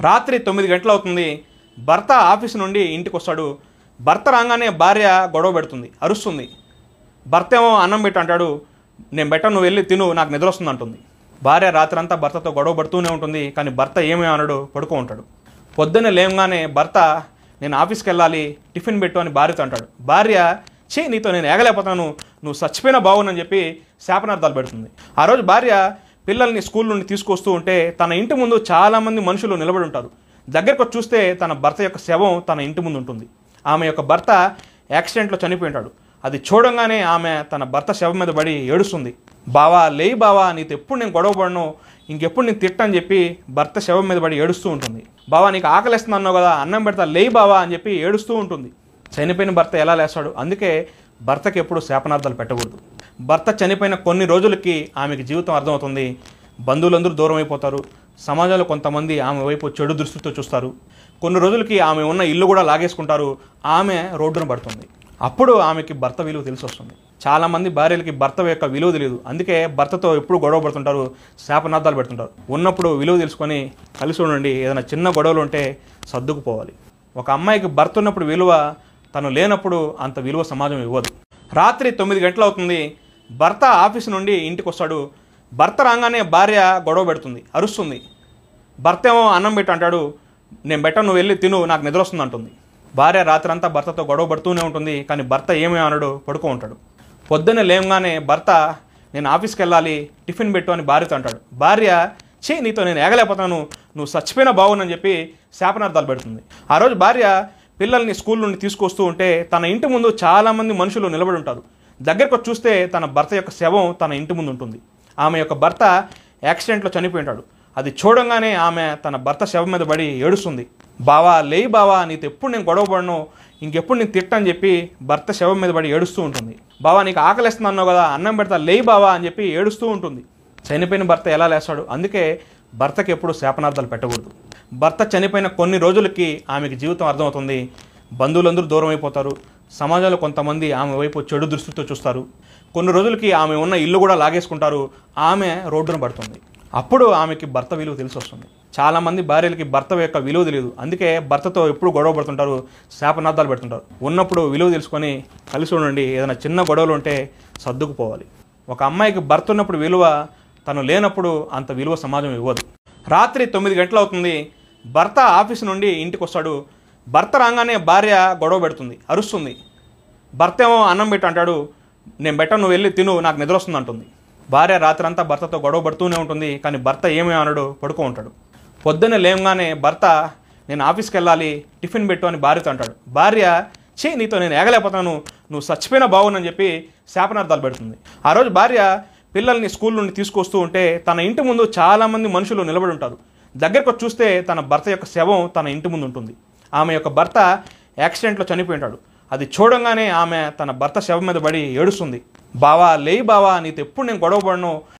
రాత్రి 9 గంటలు అవుతుంది. భర్త ఆఫీస్ నుండి ఇంటికి వస్తాడు. భర్త రాగానే భార్య గొడవ పెడుతుంది, అరుస్తుంది. భర్త ఏమో అన్నం పెట్టి అంటాడు, నేను బెటర్ నువ్వు వెళ్ళి తిను, నాకు నిద్ర వస్తుంది అంటుంది. భార్య రాత్రంతా భర్తతో గొడవ పడుతూనే ఉంటుంది. కానీ భర్త ఏమీ అనడు, పడుకో ఉంటాడు. పొద్దున్నే లేవగానే భర్త నేను ఆఫీస్కి వెళ్ళాలి, టిఫిన్ పెట్టు అని భార్యతో అంటాడు. భార్య నీతో నేను ఏగలేకపోతాను, నువ్వు చచ్చిపోయినా బాగుందని చెప్పి శాపనార్థాలు పెడుతుంది. ఆ రోజు భార్య పిల్లల్ని స్కూల్ నుండి తీసుకొస్తూ ఉంటే తన ఇంటి ముందు చాలామంది మనుషులు నిలబడి ఉంటారు. దగ్గరకు వచ్చి చూస్తే తన భర్త యొక్క శవం తన ఇంటి ముందు ఉంటుంది. ఆమె యొక్క భర్త యాక్సిడెంట్లో చనిపోయి ఉంటాడు. అది చూడంగానే ఆమె తన భర్త శవం మీద పడి ఏడుస్తుంది. బావా లేయి బావా, నీతో ఎప్పుడు నేను గొడవ పడను, ఇంకెప్పుడు నేను తిట్టని చెప్పి భర్త శవం మీద పడి ఏడుస్తూ ఉంటుంది. బావా నీకు ఆకలిస్తుంది అన్నావు కదా, అన్నం పెడతా లేయి బావా అని చెప్పి ఏడుస్తూ ఉంటుంది. చనిపోయిన భర్త ఎలా లేస్తాడు? అందుకే భర్తకి ఎప్పుడు శాపనార్థాలు పెట్టకూడదు. భర్త చనిపోయిన కొన్ని రోజులకి ఆమెకి జీవితం అర్థమవుతుంది. బంధువులందరూ దూరం అయిపోతారు. సమాజంలో కొంతమంది ఆమె వైపు చెడు దృష్టితో చూస్తారు. కొన్ని రోజులకి ఆమె ఉన్న ఇల్లు కూడా లాగేసుకుంటారు. ఆమె రోడ్డున పడుతుంది. అప్పుడు ఆమెకి భర్త విలువ తెలిసి వస్తుంది. చాలామంది భార్యలకి భర్త యొక్క విలువ తెలియదు. అందుకే భర్తతో ఎప్పుడు గొడవ పడుతుంటారు, శాపనార్థాలు పెడుతుంటారు. ఉన్నప్పుడు విలువ తెలుసుకొని కలిసి ఉండండి. ఏదైనా చిన్న గొడవలు ఉంటే సర్దుకుపోవాలి. ఒక అమ్మాయికి భర్త ఉన్నప్పుడు విలువ, తను లేనప్పుడు అంత విలువ సమాజం ఇవ్వదు. రాత్రి 9 గంటలు అవుతుంది. భర్త ఆఫీస్ నుండి ఇంటికి వస్తాడు. భర్త రాగానే భార్య గొడవ పెడుతుంది, అరుస్తుంది. భర్త ఏమో అన్నం పెట్టి అంటాడు, నేను బెటర్ నువ్వు వెళ్ళి తిను, నాకు నిద్ర వస్తుంది అంటుంది. భార్య రాత్రంతా భర్తతో గొడవ పడుతూనే ఉంటుంది. కానీ భర్త ఏమీ అనడు, పడుకో ఉంటాడు. పొద్దున్నే లేవగానే భర్త నేను ఆఫీస్కి వెళ్ళాలి, టిఫిన్ పెట్టు అని భార్యతో అంటాడు. భార్య నీతో నేను ఏగలేకపోతాను, నువ్వు చచ్చిపోయినా బాగుందని చెప్పి శాపనార్థాలు పెడుతుంది. ఆ రోజు భార్య పిల్లల్ని స్కూల్ నుండి తీసుకొస్తూ ఉంటే తన ఇంటి ముందు చాలామంది మనుషులు నిలబడి ఉంటారు. దగ్గరకు వచ్చి చూస్తే తన భర్త యొక్క శవం తన ఇంటి ముందు ఉంటుంది. ఆమె యొక్క భర్త యాక్సిడెంట్లో చనిపోయి ఉంటాడు. అది చూడంగానే ఆమె తన భర్త శవం మీద పడి ఏడుస్తుంది. బావా లేయి బావా, నీతో ఎప్పుడు నేను గొడవ పడను, ఇంకెప్పుడు నేను తిట్టని చెప్పి భర్త శవం మీద పడి ఏడుస్తూ ఉంటుంది. బావా నీకు ఆకలిస్తుంది అన్నావు కదా, అన్నం పెడతా లేయి బావా అని చెప్పి ఏడుస్తూ ఉంటుంది. చనిపోయిన భర్త ఎలా లేస్తాడు? అందుకే భర్తకి ఎప్పుడు శాపనార్థాలు పెట్టకూడదు. భర్త చనిపోయిన కొన్ని రోజులకి ఆమెకి జీవితం అర్థమవుతుంది. బంధువులందరూ దూరం అయిపోతారు. సమాజంలో కొంతమంది ఆమె వైపు చెడు దృష్టితో చూస్తారు. కొన్ని రోజులకి ఆమె ఉన్న ఇల్లు కూడా లాగేసుకుంటారు. ఆమె రోడ్డున పడుతుంది. అప్పుడు ఆమెకి భర్త విలువ తెలిసి వస్తుంది. చాలామంది భార్యలకి భర్త యొక్క విలువ తెలియదు. అందుకే భర్తతో ఎప్పుడు గొడవ పడుతుంటారు, శాపనార్థాలు పెడుతుంటారు. ఉన్నప్పుడు విలువ తెలుసుకొని కలిసి ఉండండి. ఏదైనా చిన్న గొడవలు ఉంటే సర్దుకుపోవాలి. ఒక అమ్మాయికి భర్త ఉన్నప్పుడు విలువ, తను లేనప్పుడు అంత విలువ సమాజం ఇవ్వదు. రాత్రి 9 గంటలు అవుతుంది. భర్త ఆఫీస్ నుండి ఇంటికి వస్తాడు. భర్త రాగానే భార్య గొడవ పెడుతుంది, అరుస్తుంది. భర్త ఏమో అన్నం పెట్టి అంటాడు, నేను బెటర్ నువ్వు వెళ్ళి తిను, నాకు నిద్ర వస్తుంది అంటుంది. భార్య రాత్రంతా భర్తతో గొడవ పడుతూనే ఉంటుంది. కానీ భర్త ఏమీ అనడు, పడుకో ఉంటాడు. పొద్దున్నే లేవగానే భర్త నేను ఆఫీస్కి వెళ్ళాలి, టిఫిన్ పెట్టు అని భార్యతో అంటాడు. భార్య నీతో నేను ఏగలేకపోతాను, నువ్వు చచ్చిపోయినా బాగుందని చెప్పి శాపనార్థాలు పెడుతుంది. ఆ రోజు భార్య పిల్లల్ని స్కూల్ నుండి తీసుకొస్తూ ఉంటే తన ఇంటి ముందు చాలామంది మనుషులు నిలబడి ఉంటారు. దగ్గరకు వచ్చి చూస్తే తన భర్త యొక్క శవం తన ఇంటి ముందు ఉంటుంది. ఆమె యొక్క భర్త యాక్సిడెంట్లో చనిపోయి ఉంటాడు. అది చూడంగానే ఆమె తన భర్త శవం మీద పడి ఏడుస్తుంది. బావా లేయి బావా, నీతో ఎప్పుడు నేను గొడవ పడను,